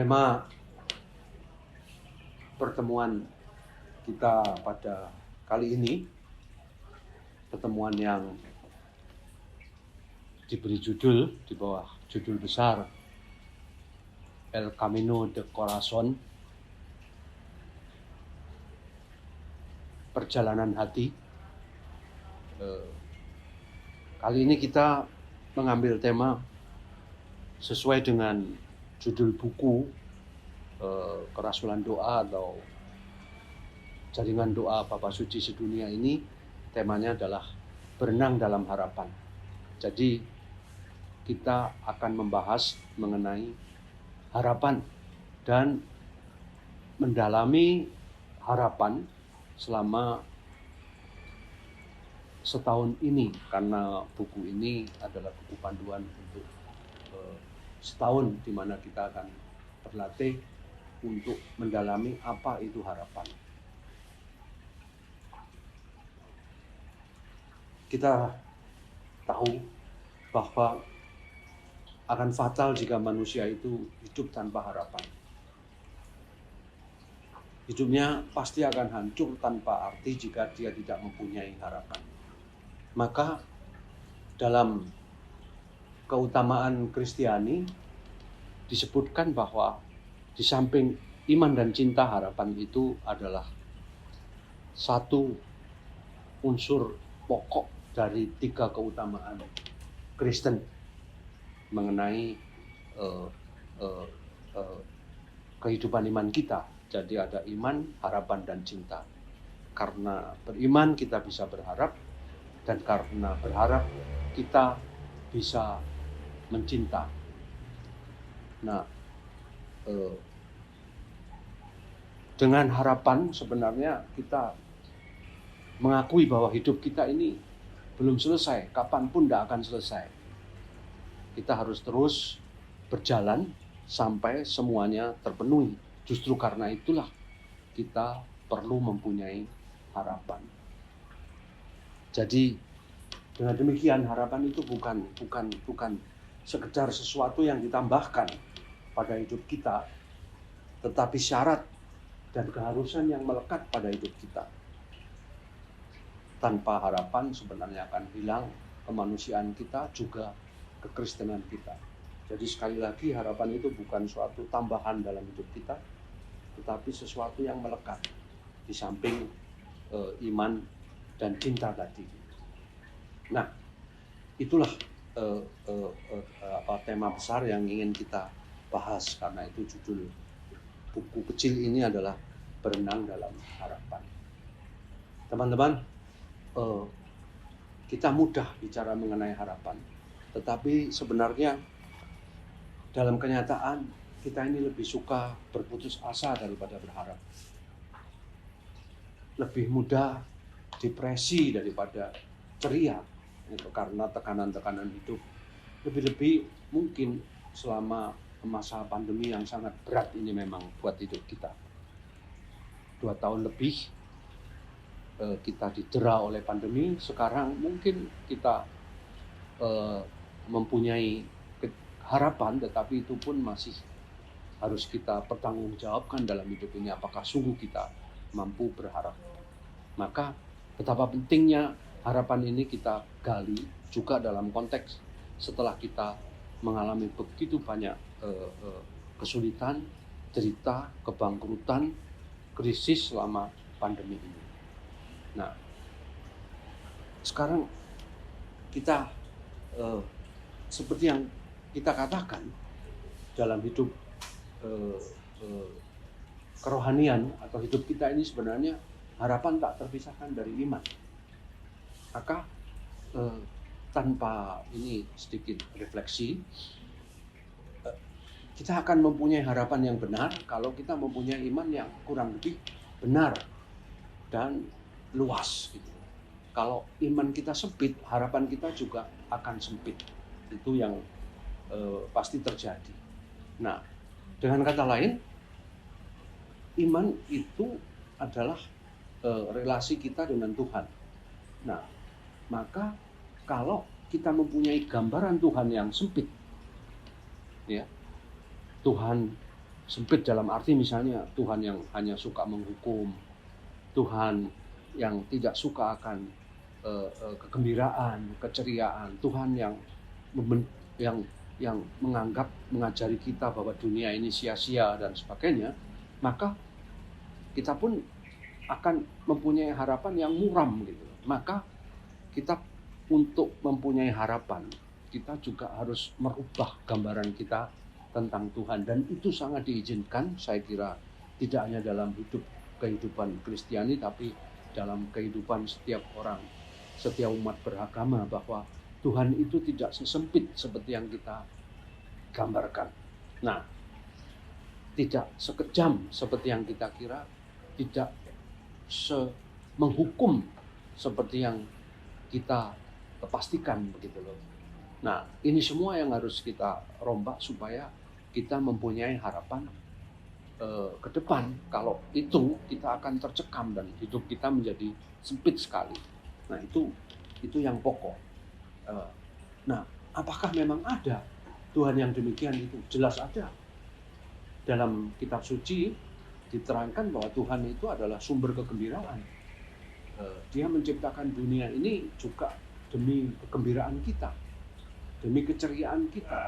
Tema pertemuan kita pada kali ini, pertemuan yang diberi judul di bawah judul besar El Camino de Corazón, perjalanan hati. Kali ini kita mengambil tema sesuai dengan judul buku Kerasulan Doa atau Jaringan Doa Bapa Suci Sedunia ini. Temanya adalah berenang dalam harapan. Jadi kita akan membahas mengenai harapan dan mendalami harapan selama setahun ini, karena buku ini adalah buku panduan untuk setahun di mana kita akan berlatih untuk mendalami apa itu harapan. Kita tahu bahwa akan fatal jika manusia itu hidup tanpa harapan. Hidupnya pasti akan hancur tanpa arti jika dia tidak mempunyai harapan. Maka dalam keutamaan Kristiani disebutkan bahwa di samping iman dan cinta, harapan itu adalah satu unsur pokok dari tiga keutamaan Kristen mengenai kehidupan iman kita. Jadi ada iman, harapan, dan cinta. Karena beriman kita bisa berharap, dan karena berharap kita bisa mencinta. Nah, dengan harapan sebenarnya kita mengakui bahwa hidup kita ini belum selesai, kapanpun tidak akan selesai. Kita harus terus berjalan sampai semuanya terpenuhi. Justru karena itulah kita perlu mempunyai harapan. Jadi dengan demikian harapan itu bukan sekedar sesuatu yang ditambahkan pada hidup kita, tetapi syarat dan keharusan yang melekat pada hidup kita. Tanpa harapan sebenarnya akan hilang kemanusiaan kita, juga kekristenan kita. Jadi sekali lagi, harapan itu bukan suatu tambahan dalam hidup kita, tetapi sesuatu yang melekat di samping iman dan cinta tadi. Nah, itulah tema besar yang ingin kita bahas, karena itu judul buku kecil ini adalah Berenang dalam Harapan. Teman-teman, kita mudah bicara mengenai harapan, tetapi sebenarnya dalam kenyataan kita ini lebih suka berputus asa daripada berharap. Lebih mudah depresi daripada ceria, karena tekanan-tekanan hidup. Lebih-lebih mungkin selama masa pandemi yang sangat berat ini memang buat hidup kita. 2 tahun lebih kita didera oleh pandemi. Sekarang mungkin kita mempunyai harapan, tetapi itu pun masih harus kita pertanggungjawabkan dalam hidup ini. Apakah sungguh kita mampu berharap? Maka betapa pentingnya harapan ini kita gali juga dalam konteks setelah kita mengalami begitu banyak kesulitan, derita, kebangkrutan, krisis selama pandemi ini. Nah, sekarang kita seperti yang kita katakan dalam hidup kerohanian atau hidup kita ini, sebenarnya harapan tak terpisahkan dari iman. Maka tanpa ini sedikit refleksi, kita akan mempunyai harapan yang benar kalau kita mempunyai iman yang kurang lebih benar dan luas gitu. Kalau iman kita sempit, harapan kita juga akan sempit. Itu yang pasti terjadi. Nah, dengan kata lain, iman itu adalah relasi kita dengan Tuhan. Nah, maka kalau kita mempunyai gambaran Tuhan yang sempit, ya, Tuhan Sempit dalam arti misalnya Tuhan yang hanya suka menghukum, Tuhan yang tidak suka akan kegembiraan, keceriaan, Tuhan yang yang menganggap, mengajari kita bahwa dunia ini sia-sia dan sebagainya, maka kita pun akan mempunyai harapan yang muram gitu. Maka kita untuk mempunyai harapan, kita juga harus merubah gambaran kita tentang Tuhan, dan itu sangat diizinkan, saya kira, tidak hanya dalam kehidupan Kristiani, tapi dalam kehidupan setiap orang, setiap umat beragama, bahwa Tuhan itu tidak sesempit seperti yang kita gambarkan. Nah, tidak sekejam seperti yang kita kira, tidak menghukum seperti yang kita pastikan begitu loh. Nah, ini semua yang harus kita rombak supaya kita mempunyai harapan ke depan. Kalau itu kita akan tercekam dan hidup kita menjadi sempit sekali. Nah, itu yang pokok. Nah, apakah memang ada Tuhan yang demikian? Itu jelas ada. Dalam kitab suci diterangkan bahwa Tuhan itu adalah sumber kegembiraan. Dia menciptakan dunia ini juga demi kegembiraan kita, demi keceriaan kita.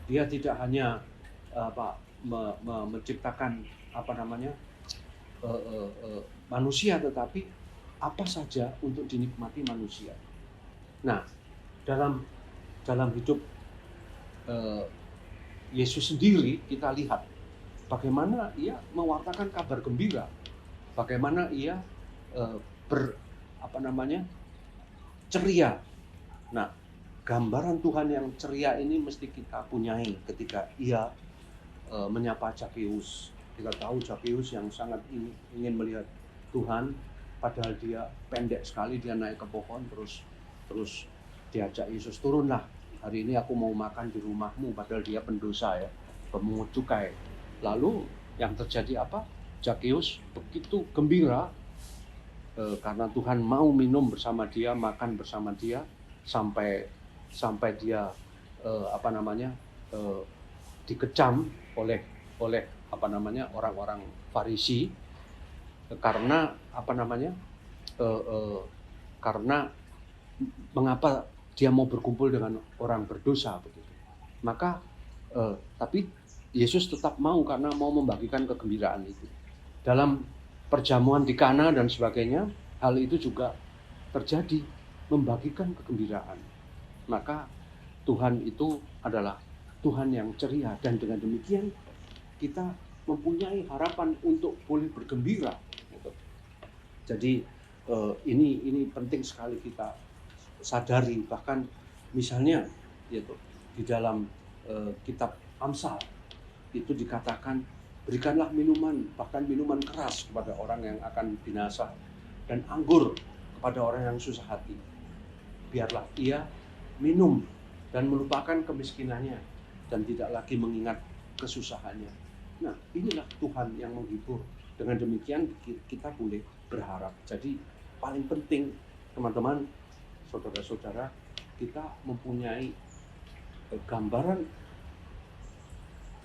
Dia tidak hanya menciptakan manusia, tetapi apa saja untuk dinikmati manusia. Nah, dalam hidup Yesus sendiri kita lihat bagaimana ia mewartakan kabar gembira, bagaimana ia ceria. Nah, gambaran Tuhan yang ceria ini mesti kita punyai ketika ia menyapa Zakeus. Kita tahu Zakeus yang sangat ingin melihat Tuhan, padahal dia pendek sekali, dia naik ke pohon, terus diajak Yesus, turunlah, hari ini aku mau makan di rumahmu, padahal dia pendosa ya, pemungut cukai. Lalu yang terjadi apa? Zakeus begitu gembira karena Tuhan mau minum bersama dia, makan bersama dia, sampai dia dikecam oleh orang-orang Farisi karena karena mengapa dia mau berkumpul dengan orang berdosa begitu. Maka tapi Yesus tetap mau, karena mau membagikan kegembiraan itu. Dalam perjamuan di Kana dan sebagainya, hal itu juga terjadi, membagikan kegembiraan. Maka Tuhan itu adalah Tuhan yang ceria, dan dengan demikian kita mempunyai harapan untuk boleh bergembira. Jadi ini penting sekali kita sadari. Bahkan misalnya di dalam kitab Amsal itu dikatakan, berikanlah minuman, bahkan minuman keras kepada orang yang akan binasa, dan anggur kepada orang yang susah hati. Biarlah ia minum dan melupakan kemiskinannya dan tidak lagi mengingat kesusahannya. Nah, inilah Tuhan yang menghibur. Dengan demikian kita boleh berharap. Jadi paling penting teman-teman, saudara-saudara, kita mempunyai gambaran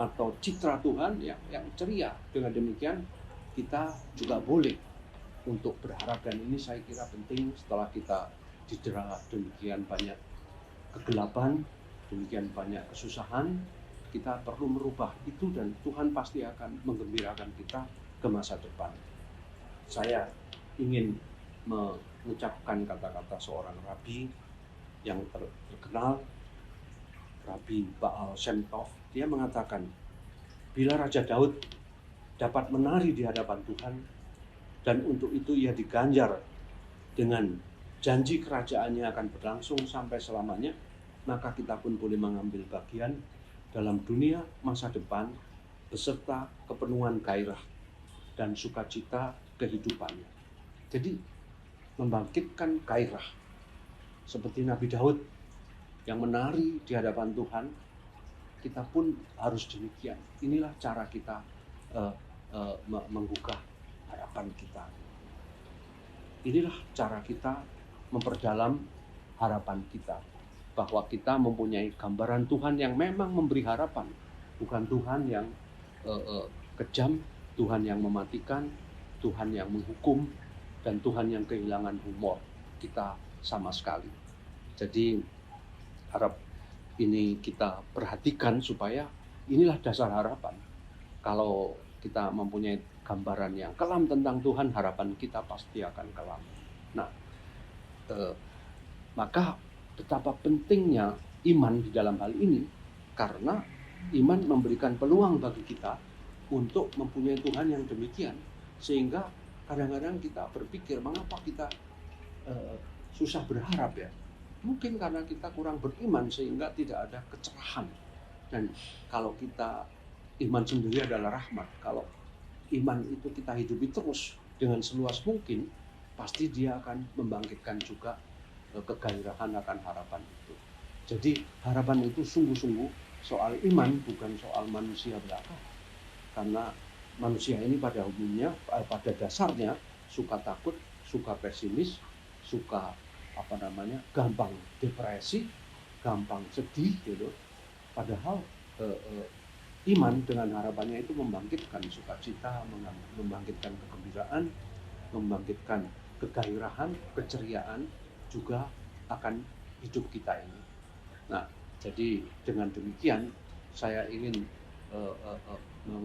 atau citra Tuhan yang ceria. Dengan demikian kita juga boleh untuk berharap, dan ini saya kira penting setelah kita didera demikian banyak kegelapan, demikian banyak kesusahan. Kita perlu merubah itu, dan Tuhan pasti akan menggembirakan kita ke masa depan. Saya ingin mengucapkan kata-kata seorang rabi yang terkenal, Rabi Baal Shem Tov. Dia mengatakan, bila Raja Daud dapat menari di hadapan Tuhan, dan untuk itu ia diganjar dengan janji kerajaannya akan berlangsung sampai selamanya, maka kita pun boleh mengambil bagian dalam dunia masa depan beserta kepenuhan gairah dan sukacita kehidupannya. Jadi membangkitkan gairah seperti Nabi Daud yang menari di hadapan Tuhan, kita pun harus demikian. Inilah cara kita menggugah harapan kita. Inilah cara kita memperdalam harapan kita, bahwa kita mempunyai gambaran Tuhan yang memang memberi harapan, bukan Tuhan yang kejam, Tuhan yang mematikan, Tuhan yang menghukum, dan Tuhan yang kehilangan humor kita sama sekali. Jadi harap ini kita perhatikan supaya inilah dasar harapan. Kalau kita mempunyai gambaran yang kelam tentang Tuhan, harapan kita pasti akan kelam. Nah, maka betapa pentingnya iman di dalam hal ini, karena iman memberikan peluang bagi kita untuk mempunyai Tuhan yang demikian, sehingga kadang-kadang kita berpikir mengapa kita susah berharap ya. Mungkin karena kita kurang beriman sehingga tidak ada kecerahan. Dan kalau kita, iman sendiri adalah rahmat. Kalau iman itu kita hidupi terus dengan seluas mungkin, pasti dia akan membangkitkan juga kegairahan akan harapan itu. Jadi harapan itu sungguh-sungguh soal iman, bukan soal manusia belaka. Karena manusia ini pada umumnya, pada dasarnya suka takut, suka pesimis, suka gampang depresi, gampang sedih gitu. Padahal iman dengan harapannya itu membangkitkan sukacita, membangkitkan kegembiraan, membangkitkan kegairahan, keceriaan juga akan hidup kita ini. Nah, jadi dengan demikian saya ingin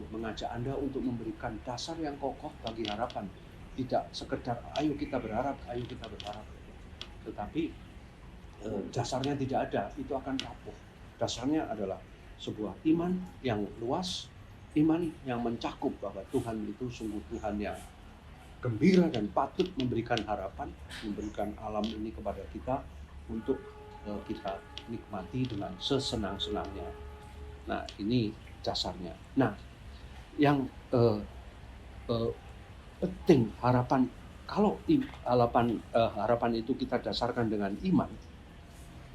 mengajak Anda untuk memberikan dasar yang kokoh bagi harapan. Tidak sekedar ayo kita berharap, tetapi dasarnya tidak ada, itu akan rapuh. Dasarnya adalah sebuah iman yang luas, iman yang mencakup bahwa Tuhan itu sungguh Tuhan yang gembira dan patut memberikan harapan, memberikan alam ini kepada kita untuk kita nikmati dengan sesenang-senangnya. Nah, ini dasarnya. Nah, yang penting harapan, kalau harapan itu kita dasarkan dengan iman,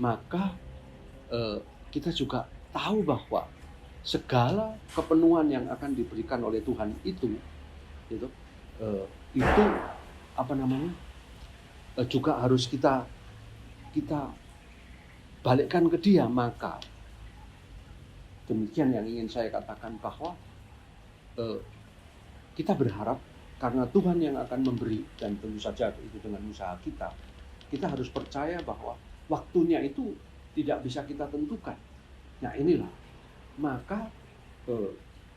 maka kita juga tahu bahwa segala kepenuhan yang akan diberikan oleh Tuhan itu juga harus kita balikkan ke Dia. Maka demikian yang ingin saya katakan, bahwa kita berharap karena Tuhan yang akan memberi, dan tentu saja itu dengan usaha kita. Kita harus percaya bahwa waktunya itu tidak bisa kita tentukan. Nah, inilah maka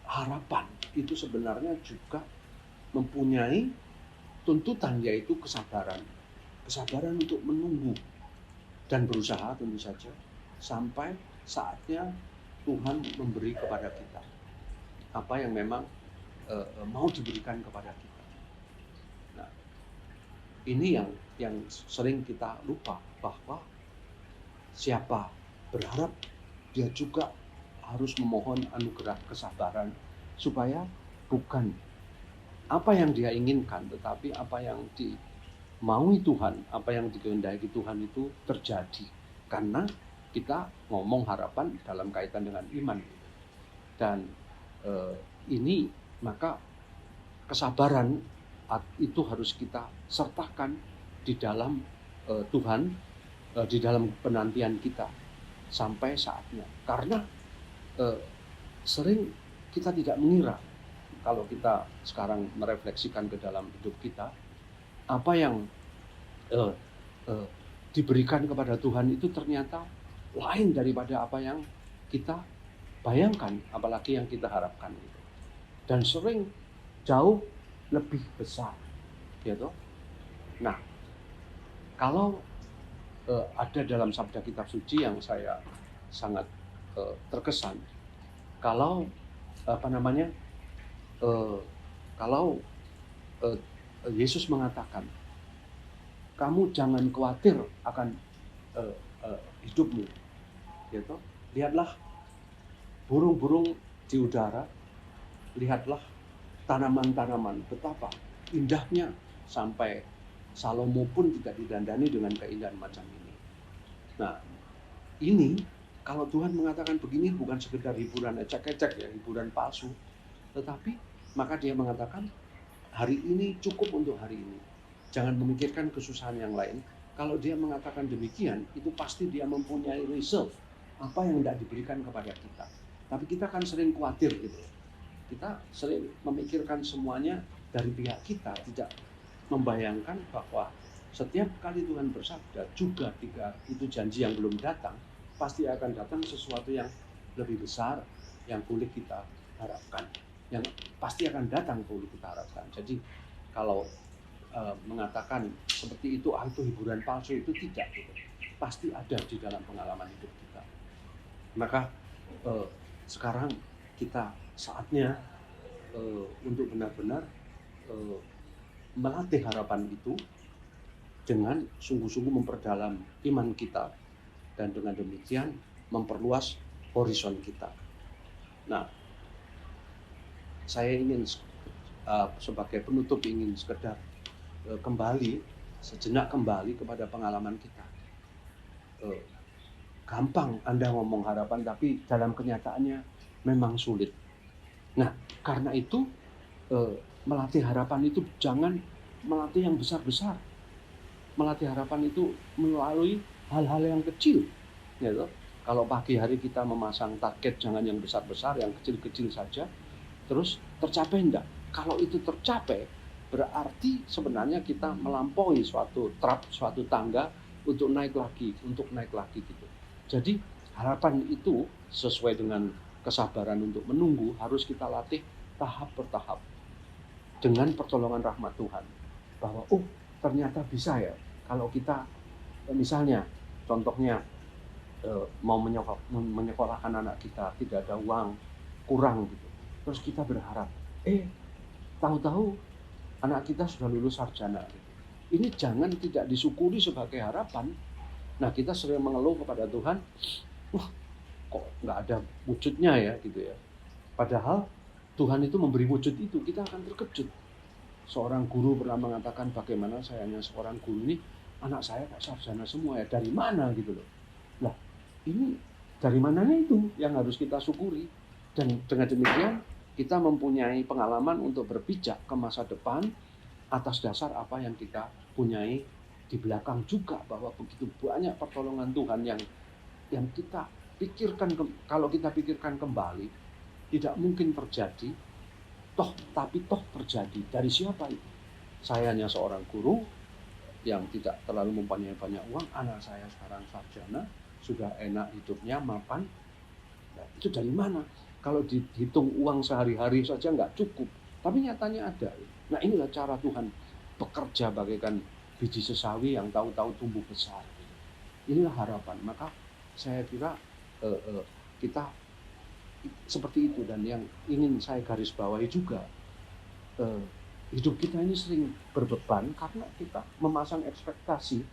harapan itu sebenarnya juga mempunyai tuntutan, yaitu kesabaran untuk menunggu dan berusaha tentu saja sampai saatnya Tuhan memberi kepada kita apa yang memang mau diberikan kepada kita. Nah, ini yang sering kita lupa, bahwa siapa berharap dia juga harus memohon anugerah kesabaran, supaya bukan apa yang dia inginkan, tetapi apa yang dimaui Tuhan, apa yang dikehendaki Tuhan itu terjadi. Karena kita ngomong harapan dalam kaitan dengan iman. Dan ini maka kesabaran itu harus kita sertakan di dalam Tuhan, di dalam penantian kita sampai saatnya. Karena sering kita tidak mengira, kalau kita sekarang merefleksikan ke dalam hidup kita, apa yang diberikan kepada Tuhan itu ternyata lain daripada apa yang kita bayangkan, apalagi yang kita harapkan itu. Dan sering jauh lebih besar, gitu. Nah, kalau ada dalam sabda kitab suci yang saya sangat terkesan, kalau kalau Yesus mengatakan, kamu jangan khawatir akan hidupmu, gitu. Lihatlah burung-burung di udara, lihatlah tanaman-tanaman, betapa indahnya, sampai Salomo pun tidak didandani dengan keindahan macam ini. Nah, ini kalau Tuhan mengatakan begini bukan sekedar hiburan ecek-ecek ya, hiburan palsu, tetapi maka Dia mengatakan hari ini cukup untuk hari ini. Jangan memikirkan kesusahan yang lain. Kalau Dia mengatakan demikian, itu pasti Dia mempunyai reserve apa yang tidak diberikan kepada kita. Tapi kita kan sering khawatir gitu. kita sering memikirkan semuanya dari pihak kita, tidak membayangkan bahwa setiap kali Tuhan bersabda, juga ketika itu janji yang belum datang, pasti akan datang sesuatu yang lebih besar yang boleh kita harapkan, yang pasti akan datang boleh kita harapkan. Jadi kalau mengatakan seperti itu, itu hiburan palsu, itu tidak gitu. Pasti ada di dalam pengalaman hidup kita. Maka sekarang kita saatnya untuk benar-benar melatih harapan itu dengan sungguh-sungguh memperdalam iman kita, dan dengan demikian memperluas horizon kita. Nah, saya ingin sebagai penutup ingin sekedar sejenak kembali kepada pengalaman kita. Gampang Anda ngomong harapan, tapi dalam kenyataannya memang sulit. Nah, karena itu melatih harapan itu jangan melatih yang besar-besar. Melatih harapan itu melalui hal-hal yang kecil. Gitu. Kalau pagi hari kita memasang target, jangan yang besar-besar, yang kecil-kecil saja. Terus tercapai enggak? Kalau itu tercapai, berarti sebenarnya kita melampaui suatu tangga untuk naik lagi gitu. Jadi harapan itu sesuai dengan kesabaran untuk menunggu, harus kita latih tahap per tahap dengan pertolongan rahmat Tuhan. Bahwa ternyata bisa ya, kalau kita misalnya contohnya mau menyekolahkan anak kita, tidak ada uang, kurang gitu. Terus kita berharap, tahu-tahu anak kita sudah lulus sarjana. Ini jangan tidak disyukuri sebagai harapan. Nah, kita sering mengeluh kepada Tuhan, kok nggak ada wujudnya ya gitu ya. Padahal Tuhan itu memberi wujud itu, kita akan terkejut. Seorang guru pernah mengatakan, bagaimana sayangnya seorang guru ini, anak saya kok sarjana semua ya, dari mana gitu loh. Nah, ini dari mananya itu yang harus kita syukuri. Dan dengan demikian kita mempunyai pengalaman untuk berpijak ke masa depan atas dasar apa yang kita punyai di belakang juga, bahwa begitu banyak pertolongan Tuhan yang kita pikirkan, kalau kita pikirkan kembali tidak mungkin terjadi, tapi terjadi. Dari siapa itu? Saya hanya seorang guru yang tidak terlalu mempunyai banyak uang, anak saya sekarang sarjana, sudah enak hidupnya, mapan. Nah, itu dari mana? Kalau dihitung uang sehari-hari saja nggak cukup, tapi nyatanya ada. Nah, inilah cara Tuhan bekerja bagaikan biji sesawi yang tahu-tahu tumbuh besar. Inilah harapan. Maka saya kira kita seperti itu. Dan yang ingin saya garis bawahi juga, hidup kita ini sering berbeban karena kita memasang ekspektasi,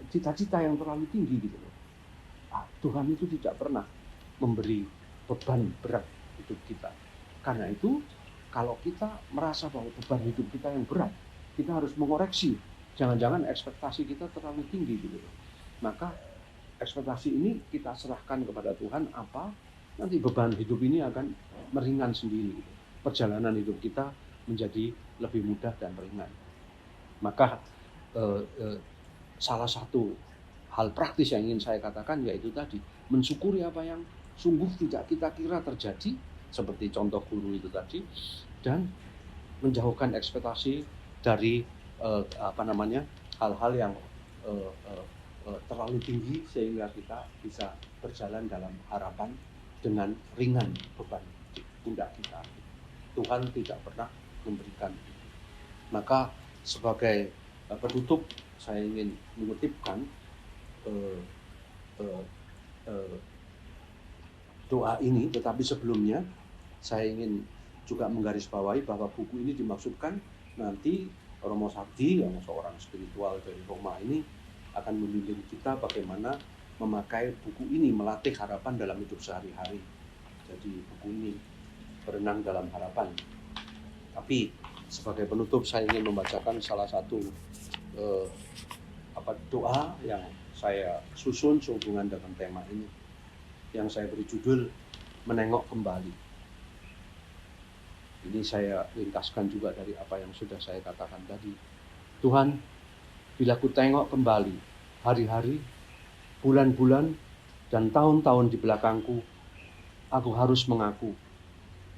cita-cita yang terlalu tinggi gitu loh. Tuhan itu tidak pernah memberi beban berat hidup kita. Karena itu, kalau kita merasa bahwa beban hidup kita yang berat, kita harus mengoreksi. Jangan-jangan ekspektasi kita terlalu tinggi gitu. Maka ekspektasi ini kita serahkan kepada Tuhan, nanti beban hidup ini akan meringan sendiri. Gitu. Perjalanan hidup kita menjadi lebih mudah dan ringan. Maka salah satu hal praktis yang ingin saya katakan yaitu tadi, mensyukuri apa yang sungguh tidak kita kira terjadi, seperti contoh guru itu tadi, dan menjauhkan ekspektasi dari hal-hal yang terlalu tinggi, sehingga kita bisa berjalan dalam harapan dengan ringan beban pundak kita. Tuhan tidak pernah memberikan itu. Maka sebagai penutup, saya ingin mengutipkan doa ini, tetapi sebelumnya saya ingin juga menggarisbawahi bahwa buku ini dimaksudkan nanti Romo Sakti yang seorang spiritual dari Roma ini akan membimbing kita bagaimana memakai buku ini, melatih harapan dalam hidup sehari-hari. Jadi buku ini berenang dalam harapan. Tapi sebagai penutup saya ingin membacakan salah satu doa yang saya susun sehubungan dengan tema ini, yang saya beri judul Menengok Kembali. Ini saya ringkaskan juga dari apa yang sudah saya katakan tadi. Tuhan, bila ku tengok kembali hari-hari, bulan-bulan, dan tahun-tahun di belakangku, aku harus mengaku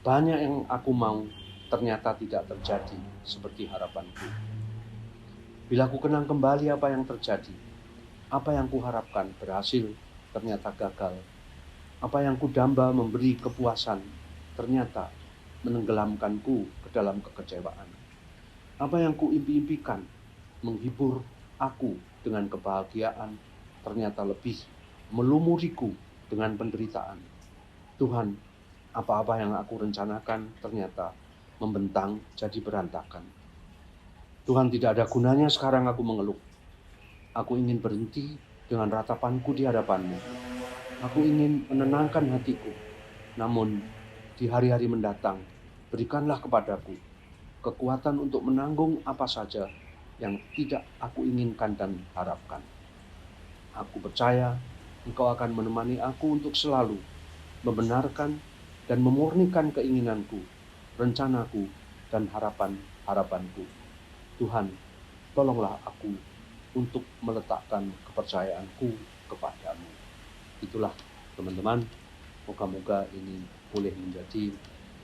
Banyak yang aku mau ternyata tidak terjadi seperti harapanku. Bila ku kenang kembali apa yang terjadi, apa yang kuharapkan berhasil ternyata gagal. Apa yang kudamba memberi kepuasan ternyata menenggelamkanku ke dalam kekecewaan. Apa yang kuimpi-impikan menghibur aku dengan kebahagiaan ternyata lebih melumuriku dengan penderitaan. Tuhan, apa-apa yang aku rencanakan ternyata membentang jadi berantakan. Tuhan, tidak ada gunanya sekarang aku mengeluh. Aku ingin berhenti dengan ratapanku di hadapan-Mu. Aku ingin menenangkan hatiku. Namun, di hari-hari mendatang, berikanlah kepadaku kekuatan untuk menanggung apa saja yang tidak aku inginkan dan harapkan. Aku percaya Engkau akan menemani aku untuk selalu membenarkan dan memurnikan keinginanku, rencanaku, dan harapan-harapanku. Tuhan, tolonglah aku untuk meletakkan kepercayaanku kepadamu. Itulah teman-teman, moga-moga ini boleh menjadi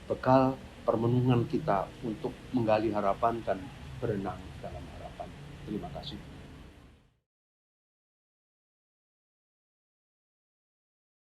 bekal permenungan kita untuk menggali harapan dan berenang dalam harapan. Terima kasih.